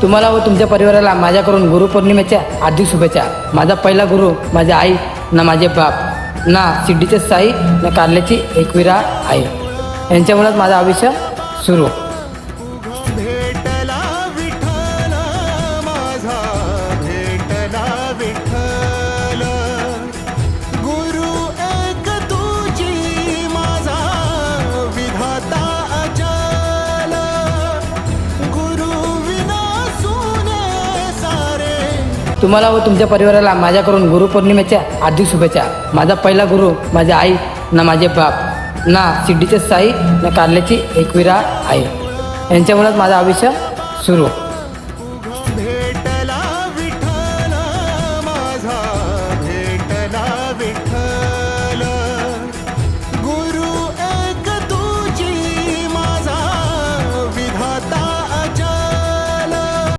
तुम्हाला व तुमच्या परिवाराला माझ्याकडून गुरुपौर्णिमेच्या हार्दिक शुभेच्छा. माझा पहिला गुरु माझे आई, ना माझे बाप, ना सिद्धीचे साई, ना कारल्याची एकविरा आई. यांच्यामुळेच माझं आयुष्य सुरू. भेटला विठ्ठल माझा, भेटला विठ्ठल. गुरु एक तुझी माझा विधाता अचल. गुरु विना सुने सारे. तुम्हाला व तुमच्या परिवाराला माझ्याकडून गुरुपौर्णिमेच्या हार्दिक शुभेच्छा. माझा पहिला गुरु माझे आई, ना माझे बाप, ना सिद्धीचे साई, ना कारल्याची एकविरा आई. यांच्यामुळेच माझं आयुष्य सुरू.